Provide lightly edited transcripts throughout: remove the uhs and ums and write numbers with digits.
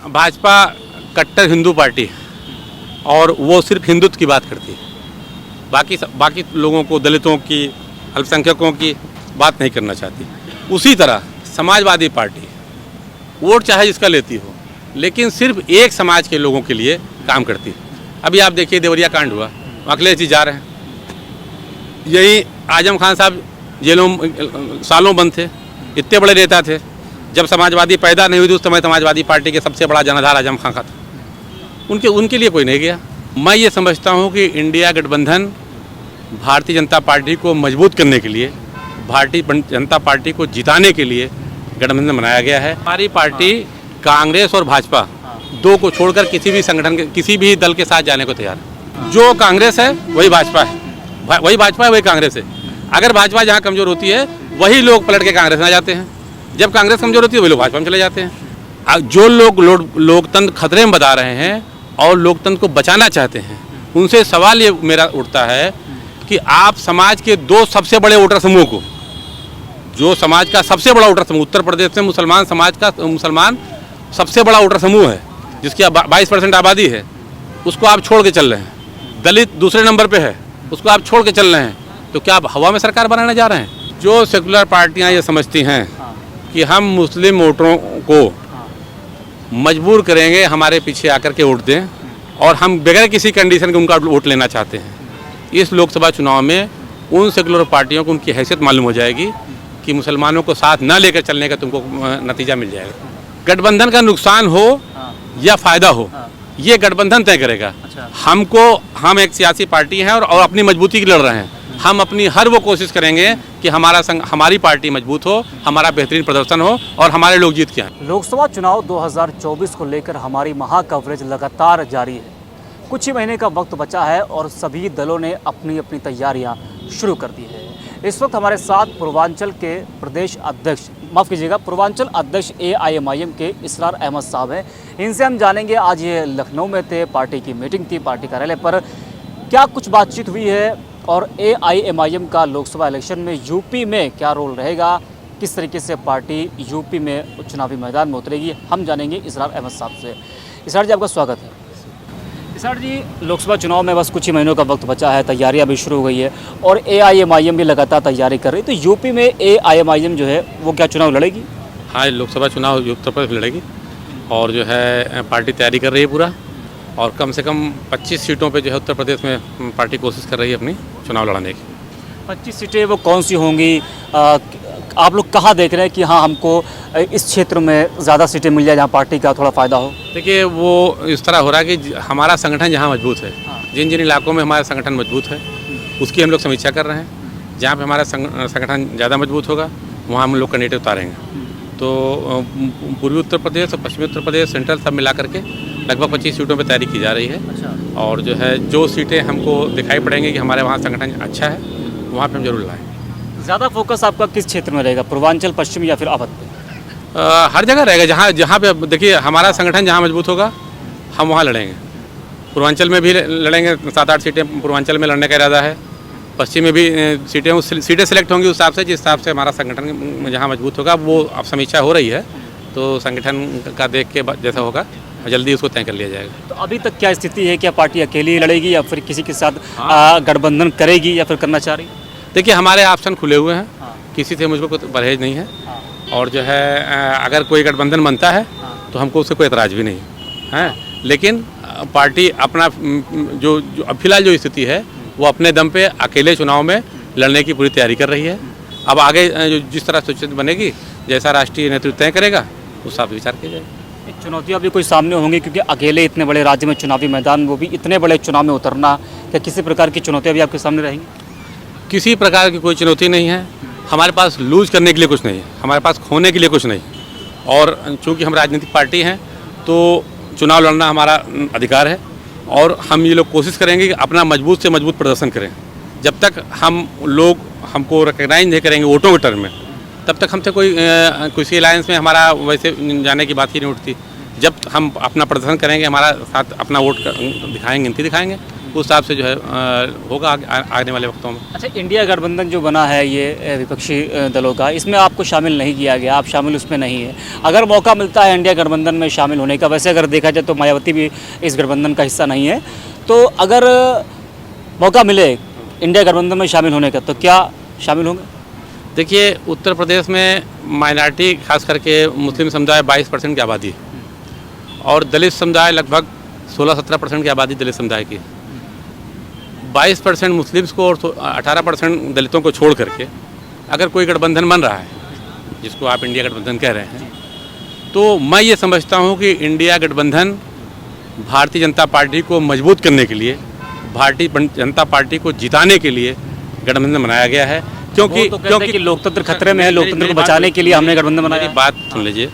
भाजपा कट्टर हिंदू पार्टी है और वो सिर्फ हिंदुत्व की बात करती है, बाकी लोगों को, दलितों की, अल्पसंख्यकों की बात नहीं करना चाहती। उसी तरह समाजवादी पार्टी वोट चाहे जिसका लेती हो, लेकिन सिर्फ एक समाज के लोगों के लिए काम करती है। अभी आप देखिए देवरिया कांड हुआ, अखिलेश जी जा रहे हैं, यही आजम खान साहब जेलों सालों बंद थे, इतने बड़े नेता थे। जब समाजवादी पैदा नहीं हुई थी उस समय समाजवादी पार्टी के सबसे बड़ा जनाधार आजम खान का था, उनके लिए कोई नहीं गया। मैं ये समझता हूँ कि इंडिया गठबंधन भारतीय जनता पार्टी को मजबूत करने के लिए, भारतीय जनता पार्टी को जिताने के लिए गठबंधन बनाया गया है। हमारी पार्टी कांग्रेस और भाजपा दो को छोड़कर किसी भी संगठन के, किसी भी दल के साथ जाने को तैयार है। जो कांग्रेस है वही भाजपा है, वही भाजपा है वही कांग्रेस है। अगर भाजपा जहाँ कमज़ोर होती है वही लोग पलट के कांग्रेस में आ जाते हैं, जब कांग्रेस कमज़ोर होती है वही लोग भाजपा में चले जाते हैं। जो लोग लोकतंत्र खतरे में बता रहे हैं और लोकतंत्र को बचाना चाहते हैं, उनसे सवाल ये मेरा उठता है कि आप समाज के दो सबसे बड़े वोटर समूह को, जो समाज का सबसे बड़ा वोटर समूह, उत्तर प्रदेश में मुसलमान समाज का, मुसलमान सबसे बड़ा वोटर समूह है जिसकी 22% आबादी है, उसको आप छोड़ के चल रहे हैं। दलित दूसरे नंबर पे है, उसको आप छोड़ के चल रहे हैं, तो क्या आप हवा में सरकार बनाने जा रहे हैं? जो सेकुलर पार्टियां ये समझती हैं कि हम मुस्लिम वोटरों को मजबूर करेंगे हमारे पीछे आकर के वोट दें और हम बगैर किसी कंडीशन के उनका वोट लेना चाहते हैं, इस लोकसभा चुनाव में उन सेकुलर पार्टियों को उनकी हैसियत मालूम हो जाएगी कि मुसलमानों को साथ न लेकर चलने का तुमको नतीजा मिल जाएगा। गठबंधन का नुकसान हो या फ़ायदा हो, ये गठबंधन तय करेगा। हम एक सियासी पार्टी हैं और अपनी मजबूती की लड़ रहे हैं। हम अपनी हर वो कोशिश करेंगे कि हमारी पार्टी मजबूत हो, हमारा बेहतरीन प्रदर्शन हो और हमारे लोग जीत के आए। लोकसभा चुनाव 2024 को लेकर हमारी महा कवरेज लगातार जारी है। कुछ ही महीने का वक्त बचा है और सभी दलों ने अपनी अपनी तैयारियां शुरू कर दी है। इस वक्त हमारे साथ पूर्वांचल के प्रदेश अध्यक्ष, माफ़ कीजिएगा, पूर्वांचल अध्यक्ष AIMIM के इसरार अहमद साहब हैं। इनसे हम जानेंगे, आज ये लखनऊ में थे, पार्टी की मीटिंग थी, पार्टी कार्यालय पर क्या कुछ बातचीत हुई है और AIMIM का लोकसभा इलेक्शन में यूपी में क्या रोल रहेगा, किस तरीके से पार्टी यूपी में चुनावी मैदान में उतरेगी, हम जानेंगे इसरार अहमद साहब से। इसरार जी, आपका स्वागत है। इसरार जी, लोकसभा चुनाव में बस कुछ ही महीनों का वक्त बचा है, तैयारियां भी शुरू हो गई है और AIMIM भी लगातार तैयारी कर रही है, तो यूपी में AIMIM जो है वो क्या चुनाव लड़ेगी? हाँ, लोकसभा चुनाव उत्तर प्रदेश लड़ेगी और जो है पार्टी तैयारी कर रही है पूरा, और कम से कम 25 सीटों पे जो है उत्तर प्रदेश में पार्टी कोशिश कर रही है अपनी चुनाव लड़ाने की। 25 सीटें वो कौन सी होंगी? आप लोग कहाँ देख रहे हैं कि हाँ हमको इस क्षेत्र में ज़्यादा सीटें मिल जाए जहाँ पार्टी का थोड़ा फ़ायदा हो? देखिए, वो इस तरह हो रहा है कि हमारा संगठन जहाँ मजबूत है, जिन जिन इलाकों में हमारा संगठन मजबूत है उसकी हम लोग समीक्षा कर रहे हैं। जहाँ पे हमारा संगठन ज़्यादा मजबूत होगा वहाँ हम लोग कैंडिडेट उतारेंगे। तो पूर्वी उत्तर प्रदेश और पश्चिमी उत्तर प्रदेश, सेंट्रल सब मिला करके लगभग 25 सीटों पर तैयारी की जा रही है। और जो है जो सीटें हमको दिखाई पड़ेंगे कि हमारे वहाँ संगठन अच्छा है, वहाँ पर हम जरूर लाएँ। ज़्यादा फोकस आपका किस क्षेत्र में रहेगा, पूर्वांचल, पश्चिम या फिर अवध? हर जगह रहेगा, जहाँ पे देखिए हमारा संगठन जहाँ मजबूत होगा हम वहाँ लड़ेंगे। पूर्वांचल में भी लड़ेंगे, 7-8 सीटें पूर्वांचल में लड़ने का इरादा है। पश्चिम में भी सीटें सेलेक्ट होंगी उस हिसाब से, जिस हिसाब से हमारा संगठन जहाँ मजबूत होगा वो अब समीक्षा हो रही है, तो संगठन का देख के जैसा होगा जल्दी उसको तय कर लिया जाएगा। तो अभी तक क्या स्थिति है, क्या पार्टी अकेली लड़ेगी या फिर किसी के साथ गठबंधन करेगी या फिर करना चाह रही? देखिए, हमारे ऑप्शन खुले हुए हैं, किसी से मुझको कोई परहेज नहीं है और जो है अगर कोई गठबंधन बनता है तो हमको उससे कोई एतराज़ भी नहीं है। लेकिन पार्टी अपना जो फिलहाल जो स्थिति है वो अपने दम पे अकेले चुनाव में लड़ने की पूरी तैयारी कर रही है। अब आगे जिस तरह स्थिति बनेगी, जैसा राष्ट्रीय नेतृत्व तय करेगा उस हिसाब से विचार किया जाएगा। चुनौतियाँ भी कोई सामने होंगी क्योंकि अकेले इतने बड़े राज्य में चुनावी मैदान, वो भी इतने बड़े चुनाव में उतरना, क्या किसी प्रकार की चुनौतियाँ भी आपके सामने रहेंगी? किसी प्रकार की कोई चुनौती नहीं है। हमारे पास लूज करने के लिए कुछ नहीं है, हमारे पास खोने के लिए कुछ नहीं। और चूंकि हम राजनीतिक पार्टी हैं तो चुनाव लड़ना हमारा अधिकार है और हम ये लोग कोशिश करेंगे कि अपना मजबूत से मजबूत प्रदर्शन करें। जब तक हमको रिकग्नाइज नहीं करेंगे वोटों के टर्म में, तब तक हमसे किसी अलायंस में हमारा वैसे जाने की बात ही नहीं उठती। जब हम अपना प्रदर्शन करेंगे, हमारा साथ अपना वोट दिखाएंगे, गिनती दिखाएंगे, उस हिसाब से जो है होगा आने वाले वक्तों में। अच्छा, इंडिया गठबंधन जो बना है ये विपक्षी दलों का, इसमें आपको शामिल नहीं किया गया, आप शामिल उसमें नहीं है। अगर मौका मिलता है इंडिया गठबंधन में शामिल होने का, वैसे अगर देखा जाए तो मायावती भी इस गठबंधन का हिस्सा नहीं है, तो अगर मौका मिले इंडिया गठबंधन में शामिल होने का तो क्या शामिल होंगे? देखिए, उत्तर प्रदेश में माइनॉरिटी खास करके मुस्लिम समुदाय 22% की आबादी है और दलित समुदाय लगभग 16-17% की आबादी दलित समुदाय की। 22% मुस्लिम्स को और 18% दलितों को छोड़ करके अगर कोई गठबंधन बन रहा है, जिसको आप इंडिया गठबंधन कह रहे हैं, तो मैं ये समझता हूँ कि इंडिया गठबंधन भारतीय जनता पार्टी को मजबूत करने के लिए, भारतीय जनता पार्टी को जिताने के लिए गठबंधन बनाया गया है। क्योंकि लोकतंत्र खतरे में है, लोकतंत्र को बचाने के लिए हमने गठबंधन बनाया। मेरी बात सुन लीजिए,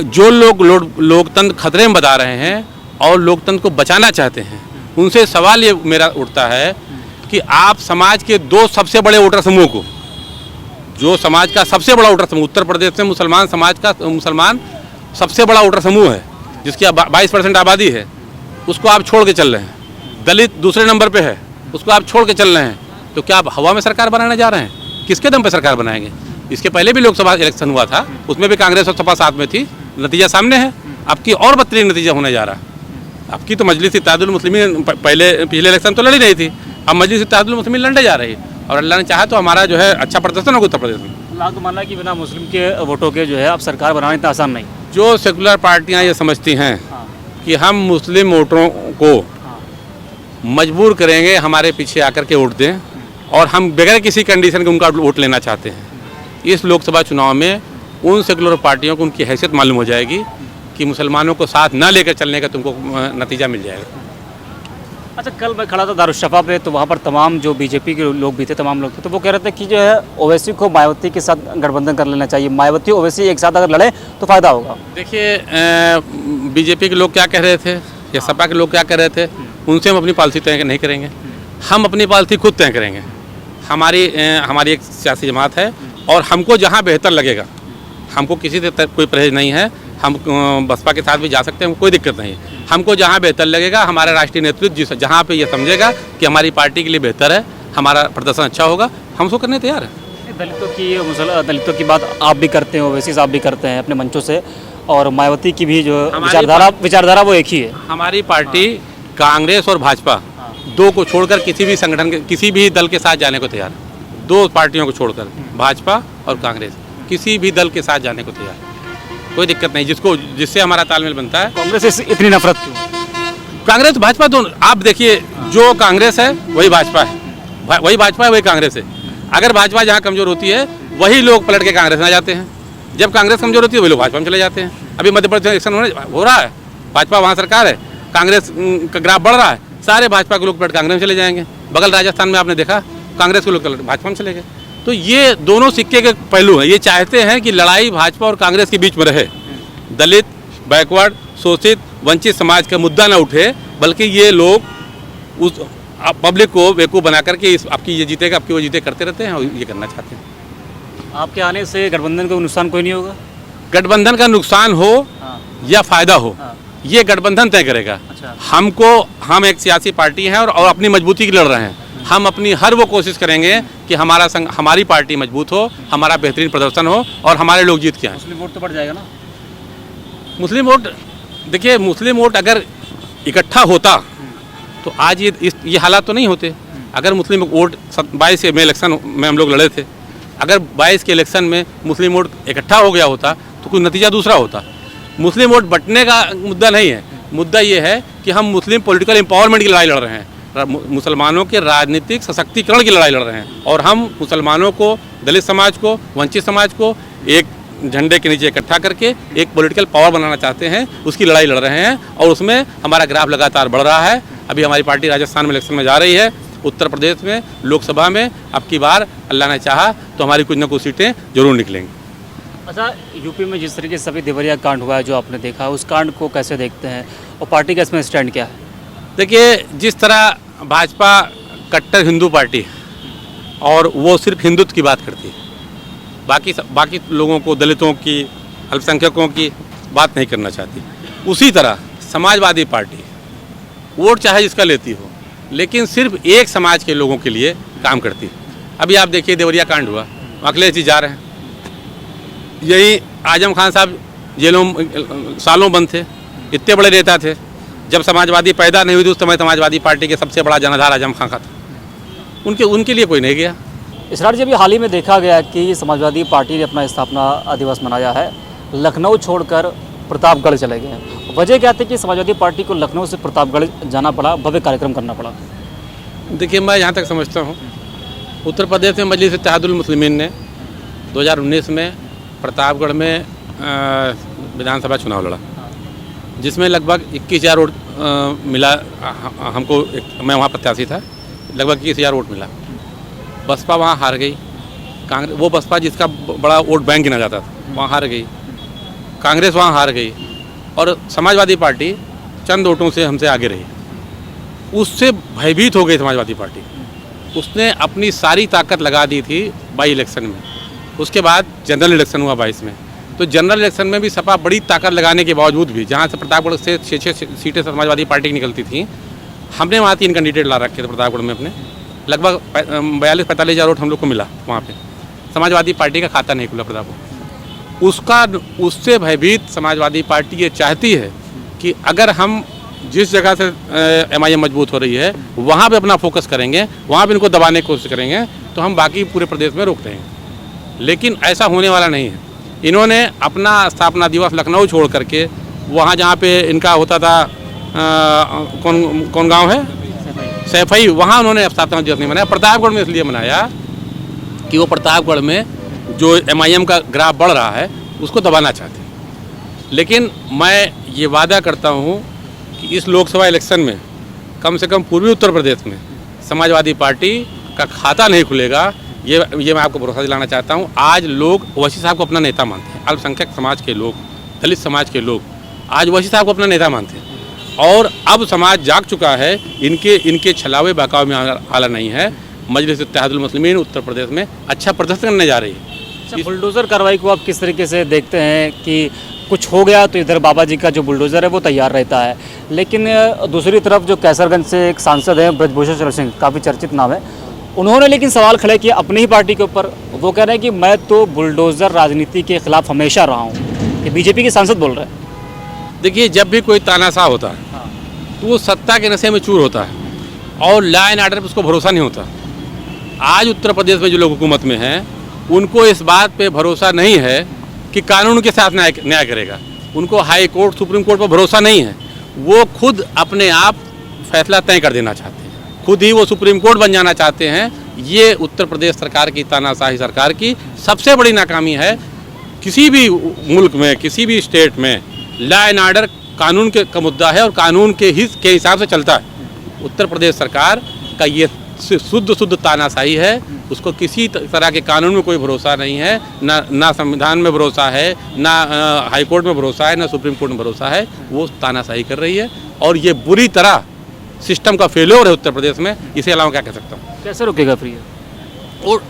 जो लोग लोकतंत्र खतरे में बता रहे हैं और लोकतंत्र को बचाना चाहते हैं, उनसे सवाल ये मेरा उठता है कि आप समाज के दो सबसे बड़े वोटर समूह को, जो समाज का सबसे बड़ा वोटर समूह उत्तर प्रदेश में मुसलमान सबसे बड़ा वोटर समूह है, जिसकी 22% आबादी है, उसको आप छोड़ के चल रहे हैं। दलित दूसरे नंबर पे है, उसको आप छोड़ के चल रहे हैं। तो क्या आप हवा में सरकार बनाने जा रहे हैं? किसके दम पे सरकार बनाएंगे? इसके पहले भी लोकसभा इलेक्शन हुआ था, उसमें भी कांग्रेस और सपा साथ में थी, नतीजा सामने है। अब की और बदतरीन नतीजा होने जा रहा है। अब की तो मजलिस इत्तेहादुल मुस्लिमीन पिछले इलेक्शन तो लड़ी नहीं थी, अब मजलिस इत्तेहादुल मुस्लिमीन लड़ने जा रही है और अल्लाह ने चाहा तो हमारा जो है अच्छा प्रदर्शन होगा उत्तर प्रदेश में। आपका मानना है कि बिना मुस्लिम के वोटों के जो है अब सरकार बनाना इतना आसान नहीं? जो सेकुलर पार्टियां ये समझती हैं कि हम मुस्लिम वोटरों को मजबूर करेंगे हमारे पीछे आकर के वोट दें और हम बगैर किसी कंडीशन के उनका वोट लेना चाहते हैं, इस लोकसभा चुनाव में उन सेकुलर पार्टियों को उनकी हैसियत मालूम हो जाएगी कि मुसलमानों को साथ न लेकर चलने का तुमको नतीजा मिल जाएगा। अच्छा, कल मैं खड़ा था दारुशफा पे, तो वहाँ पर तमाम जो बीजेपी के लोग भी थे, तमाम लोग थे, तो वो कह रहे थे कि जो है ओवैसी को मायावती के साथ गठबंधन कर लेना चाहिए, मायावती ओवैसी एक साथ अगर लड़े तो फ़ायदा होगा। देखिए, बीजेपी के लोग क्या कह रहे थे या सपा के लोग क्या कह रहे थे, उनसे हम अपनी पॉलिसी तय नहीं करेंगे, हम अपनी पॉलिसी खुद तय करेंगे। हमारी एक सियासी जमात है और हमको जहाँ बेहतर लगेगा, हमको किसी से कोई परहेज नहीं है, हम बसपा के साथ भी जा सकते हैं, कोई दिक्कत नहीं है। हमको जहाँ बेहतर लगेगा, हमारा राष्ट्रीय नेतृत्व जहाँ पे ये समझेगा कि हमारी पार्टी के लिए बेहतर है, हमारा प्रदर्शन अच्छा होगा, हम उसको करने तैयार हैं। दलितों की बात आप भी करते हैं, ओवैसी साहब भी करते हैं अपने मंचों से, और मायावती की भी जो विचारधारा वो एक ही है। हमारी पार्टी कांग्रेस और भाजपा दो को छोड़कर किसी भी संगठन के, किसी भी दल के साथ जाने को तैयार है। दो पार्टियों को छोड़कर भाजपा और कांग्रेस किसी भी दल के साथ जाने को तैयार है, कोई दिक्कत नहीं, जिससे हमारा तालमेल बनता है। कांग्रेस से इतनी नफरत क्यों? कांग्रेस भाजपा दोनों, आप देखिए, जो कांग्रेस है वही भाजपा है, वही भाजपा है वही कांग्रेस है। अगर भाजपा जहाँ कमजोर होती है वही लोग पलट के कांग्रेस में आ जाते हैं, जब कांग्रेस कमजोर होती है वही लोग भाजपा में चले जाते हैं। अभी मध्य प्रदेश इलेक्शन हो रहा है, भाजपा वहाँ सरकार है, कांग्रेस का ग्राफ बढ़ रहा है, सारे भाजपा के लोग पलट कांग्रेस में चले जाएंगे। बगल राजस्थान में आपने देखा, कांग्रेस के लोग भाजपा में चले गए। तो ये दोनों सिक्के के पहलू हैं। ये चाहते हैं कि लड़ाई भाजपा और कांग्रेस के बीच में रहे, दलित, बैकवर्ड, शोषित, वंचित समाज का मुद्दा न उठे, बल्कि ये लोग उस पब्लिक को बेवकूफ़ बना करके आपकी ये जीतेगा, आपकी वो जीते करते रहते हैं और ये करना चाहते हैं। आपके आने से गठबंधन को नुकसान कोई नहीं होगा? गठबंधन का नुकसान हो या फायदा हो, ये गठबंधन तय करेगा। अच्छा। हम एक सियासी पार्टी हैं और अपनी मजबूती की लड़ रहे हैं। हम अपनी हर वो कोशिश करेंगे कि हमारी पार्टी मजबूत हो, हमारा बेहतरीन प्रदर्शन हो और हमारे लोग जीत के आए। मुस्लिम वोट तो बढ़ जाएगा ना? मुस्लिम वोट, देखिए, मुस्लिम वोट अगर इकट्ठा होता तो आज ये हालात तो नहीं होते। अगर मुस्लिम वोट 22 में इलेक्शन में हम लोग लड़े थे, अगर 22 के इलेक्शन में मुस्लिम वोट इकट्ठा हो गया होता तो कोई नतीजा दूसरा होता। मुस्लिम वोट बंटने का मुद्दा नहीं है, मुद्दा ये है कि हम मुस्लिम पॉलिटिकल एम्पावरमेंट की लड़ाई लड़ रहे हैं, मुसलमानों के राजनीतिक सशक्तिकरण की लड़ाई लड़ रहे हैं और हम मुसलमानों को, दलित समाज को, वंचित समाज को एक झंडे के नीचे इकट्ठा करके एक पॉलिटिकल पावर बनाना चाहते हैं, उसकी लड़ाई लड़ रहे हैं और उसमें हमारा ग्राफ लगातार बढ़ रहा है। अभी हमारी पार्टी राजस्थान में इलेक्शन में जा रही है, उत्तर प्रदेश में लोकसभा में अब की बार अल्लाह ने चाहा तो हमारी कुछ न कुछ सीटें जरूर निकलेंगी। अच्छा, यूपी में जिस तरीके से सभी देवरिया कांड हुआ है जो आपने देखा, उस कांड को कैसे देखते हैं और पार्टी का इसमें स्टैंड क्या है? देखिए, जिस तरह भाजपा कट्टर हिंदू पार्टी और वो सिर्फ हिंदुत्व की बात करती है, बाकी लोगों को, दलितों की, अल्पसंख्यकों की बात नहीं करना चाहती, उसी तरह समाजवादी पार्टी वोट चाहे जिसका लेती हो, लेकिन सिर्फ एक समाज के लोगों के लिए काम करती है। अभी आप देखिए देवरिया कांड हुआ, अखिलेश जी जा रहे हैं। यही आजम खान साहब जेलों सालों बंद थे, इतने बड़े नेता थे। जब समाजवादी पैदा नहीं हुई थी उस समय समाजवादी पार्टी के सबसे बड़ा जनाधार आजम खान का था। उनके लिए कोई नहीं गया। इसरार जी, अभी हाल ही में देखा गया कि समाजवादी पार्टी ने अपना स्थापना दिवस मनाया है, लखनऊ छोड़कर प्रतापगढ़ चले गए हैं। वजह क्या थी कि समाजवादी पार्टी को लखनऊ से प्रतापगढ़ जाना पड़ा, भव्य कार्यक्रम करना पड़ा? देखिए, मैं जहाँ तक समझता हूँ, उत्तर प्रदेश में मजलिस इत्तेहादुल मुस्लिमीन ने 2019 में प्रतापगढ़ में विधानसभा चुनाव लड़ा, जिसमें लगभग 21,000 वोट मिला हमको। मैं वहाँ प्रत्याशी था, लगभग 21,000 वोट मिला। बसपा वहाँ हार गई। कांग्रेस, वो बसपा जिसका बड़ा वोट बैंक गिना जाता था, वहाँ हार गई। कांग्रेस वहाँ हार गई और समाजवादी पार्टी चंद वोटों से हमसे आगे रही। उससे भयभीत हो गई समाजवादी पार्टी। उसने अपनी सारी ताकत लगा दी थी बाई इलेक्शन में। उसके बाद जनरल इलेक्शन हुआ 22 में, तो जनरल इलेक्शन में भी सपा बड़ी ताकत लगाने के बावजूद भी, जहाँ से प्रतापगढ़ से 6 सीटें समाजवादी पार्टी की निकलती थी, हमने वहाँ 3 कैंडिडेट ला रखे थे प्रतापगढ़ में अपने। लगभग 42-45 हज़ार वोट हम लोग को मिला वहाँ पे। समाजवादी पार्टी का खाता नहीं खुला प्रतापगढ़। उससे भयभीत समाजवादी पार्टी ये चाहती है कि अगर हम जिस जगह से MIM मजबूत हो रही है वहाँ पे अपना फोकस करेंगे, वहाँ पे इनको दबाने की कोशिश करेंगे, तो हम बाकी पूरे प्रदेश में रोक देंगे। लेकिन ऐसा होने वाला नहीं है। इन्होंने अपना स्थापना दिवस लखनऊ छोड़ करके वहाँ जहाँ पे इनका होता था, कौन गांव है, सैफई, वहाँ उन्होंने स्थापना दिवस नहीं मनाया। प्रतापगढ़ में इसलिए मनाया कि वो प्रतापगढ़ में जो MIM का ग्राफ बढ़ रहा है उसको दबाना चाहते हैं। लेकिन मैं ये वादा करता हूँ कि इस लोकसभा इलेक्शन में कम से कम पूर्वी उत्तर प्रदेश में समाजवादी पार्टी का खाता नहीं खुलेगा। ये मैं आपको भरोसा दिलाना चाहता हूँ। आज लोग ओवैसी साहब को अपना नेता मानते हैं। अल्पसंख्यक समाज के लोग, दलित समाज के लोग आज ओवैसी साहब को अपना नेता मानते हैं। और अब समाज जाग चुका है, इनके छलावे बहकावे में आला नहीं है। मजलिस इत्तेहादुल मुस्लिमीन उत्तर प्रदेश में अच्छा प्रदर्शन करने जा रही है। अच्छा, बुलडोज़र कार्रवाई को आप किस तरीके से देखते हैं कि कुछ हो गया तो इधर बाबा जी का जो बुलडोज़र है वो तैयार रहता है, लेकिन दूसरी तरफ जो कैसरगंज से एक सांसद हैं ब्रजभूषण शरण सिंह, काफ़ी चर्चित नाम है, उन्होंने लेकिन सवाल खड़े किया अपनी ही पार्टी के ऊपर। वो कह रहे हैं कि मैं तो बुलडोज़र राजनीति के खिलाफ हमेशा रहा हूँ। ये बीजेपी के सांसद बोल रहे हैं। देखिए, जब भी कोई तानाशाह होता है तो वो सत्ता के नशे में चूर होता है और लॉ एंड ऑर्डर पर उसको भरोसा नहीं होता। आज उत्तर प्रदेश में जो लोग हुकूमत में हैं उनको इस बात पे भरोसा नहीं है कि कानून के साथ न्याय करेगा। उनको हाई कोर्ट, सुप्रीम कोर्ट पर भरोसा नहीं है। वो खुद अपने आप फैसला तय कर देना चाहते हैं, खुद ही वो सुप्रीम कोर्ट बन जाना चाहते हैं। ये उत्तर प्रदेश सरकार की, तानाशाही सरकार की सबसे बड़ी नाकामी है। किसी भी मुल्क में, किसी भी स्टेट में लॉ एंड ऑर्डर कानून का मुद्दा है और कानून के हिसाब से चलता है। उत्तर प्रदेश सरकार का ये शुद्ध तानाशाही है। उसको किसी तरह के कानून में कोई भरोसा नहीं है, ना संविधान में भरोसा है, ना हाई कोर्ट में भरोसा है, ना सुप्रीम कोर्ट में भरोसा है। वो तानाशाही कर रही है और ये बुरी तरह सिस्टम का फेल्योर है उत्तर प्रदेश में। इसके अलावा क्या कह सकता हूँ? कैसे रुकेगा फिर ये? और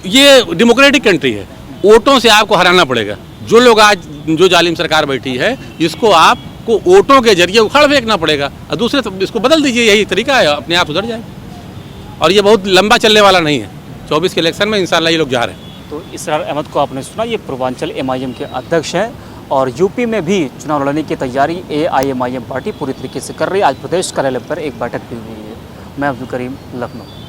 ये डेमोक्रेटिक कंट्री है, वोटों से आपको हराना पड़ेगा। जो लोग आज जो जालिम सरकार बैठी है इसको आपको वोटों के जरिए उखाड़ फेंकना पड़ेगा और दूसरे इसको बदल दीजिए। यही तरीका है, अपने आप सुधर जाए। और ये बहुत लंबा चलने वाला नहीं है। 24 के इलेक्शन में इंशाल्लाह ये लोग जा रहे हैं। तो इसरार अहमद को आपने सुना, ये पूर्वांचल MIM के अध्यक्ष हैं और यूपी में भी चुनाव लड़ने की तैयारी AIMIM पार्टी पूरी तरीके से कर रही है। आज प्रदेश कार्यालय पर एक बैठक भी हुई है। मैं अब्दुल करीम, लखनऊ।